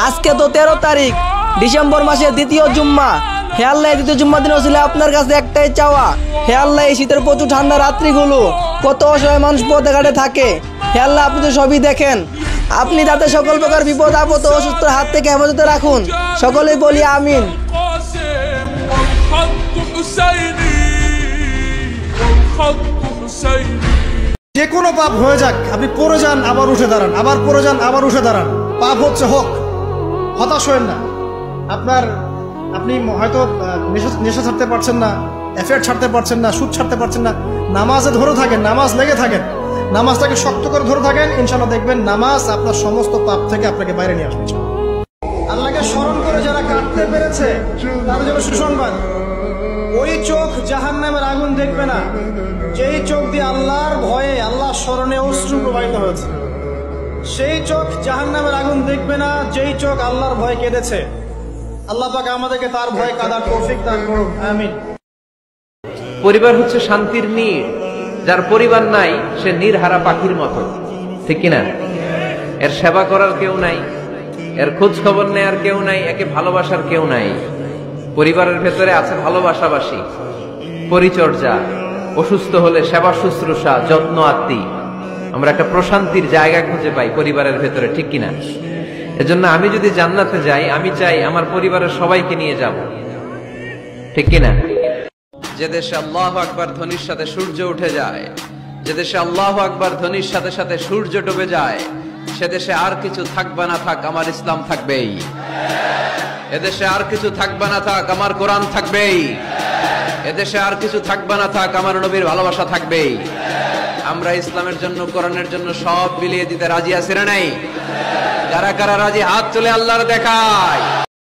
আজকে তো 13 তারিখ ডিসেম্বর মাসের দ্বিতীয় জুম্মা। হে আল্লাহ, দ্বিতীয় জুম্মা দিন ছিল আপনার কাছে একটাই চাওয়া, হে আল্লাহ এই শীতের প্রচুর ঠান্ডা রাত্রিগুলো কত অসহায় মানুষ পথে ঘাটে থাকে, হে আল্লাহ আপনি তো সবই দেখেন, আপনি তাতে সকল প্রকার বিপদ আপদ ও অসুস্থ হাত থেকে হেফাজতে রাখুন। সকলেই বলি আমিন। যে কোনো পাপ হয়ে যাক, আপনি পড়ে যান আবার উঠে দাঁড়ান, আবার পড়ে যান আবার উঠে দাঁড়ান। পাপ হচ্ছে হোক, হতাশ হয়েন না। আপনি হয়তো নেশা ছাড়তে পারছেন না, অ্যাফেয়ার ছাড়তে পারছেন না, সুদ ছাড়তে পারছেন না, নামাজে ধরে থাকেন, নামাজ লেগে থাকেন, নামাজটাকে শক্ত করে ধরে থাকেন, ইনশাআল্লাহ দেখবেন নামাজ আপনার সমস্ত পাপ থেকে আপনাকে বাইরে নিয়ে আসবে। আল্লাহকে স্মরণ করে যারা কাটতে পেরেছে তাদের জন্য সুসংবাদ, ওই চোখ জাহান্নামের আগুন দেখবে না যেই চোখ দিয়ে আল্লাহর ভয়ে আল্লাহর স্মরণে অশ্রু প্রবাহিত হয়েছে। সেই চোখ জাহান্নামের আগুন দেখবে না যেই চোখ আল্লাহর ভয়ে কেঁদেছে। আল্লাহ পাক আমাদেরকে তার ভয়ে কাঁদার তৌফিক দান করুন, আমিন। পরিবার হচ্ছে শান্তির নীড়, যার পরিবার নাই সে নীড়হারা পাখির মতো, ঠিক কিনা? এর সেবা করার কেউ নাই, এর খোঁজ খবর নেয়ার কেউ নাই, একে ভালোবাসার কেউ নাই। পরিবারের ভেতরে আছে ভালোবাসাবাসী, পরিচর্যা, অসুস্থ হলে সেবা শুশ্রূষা, যত্ন আত্মি। আমরা একটা প্রশান্তির জায়গা খুঁজে পাই পরিবারের ভেতরে, ঠিক কিনা? এজন্য আমি যদি জান্নাতে যাই, আমি চাই আমার পরিবারের সবাইকে নিয়ে যাব, ঠিক কিনা? যে দেশে আল্লাহু আকবার ধ্বনির সাথে সূর্য উঠে যায়, যে দেশে আল্লাহু আকবার ধ্বনির সাথে সাথে সূর্য ডুবে যায়, সে দেশে আর কিছু থাকবে না থাক, আমার ইসলাম থাকবেই। এদেশে আর কিছু থাকবে না থাক, আমার কোরআন থাকবেই। এদেশে আর কিছু থাকবে না থাক, আমার নবীর ভালোবাসা থাকবেই। আমরা ইসলামের জন্য, কোরআনের জন্য সব বিলিয়ে দিতে রাজি আছি না নাই? কারা কারা রাজি হাত তুলে আল্লাহর দেখায়।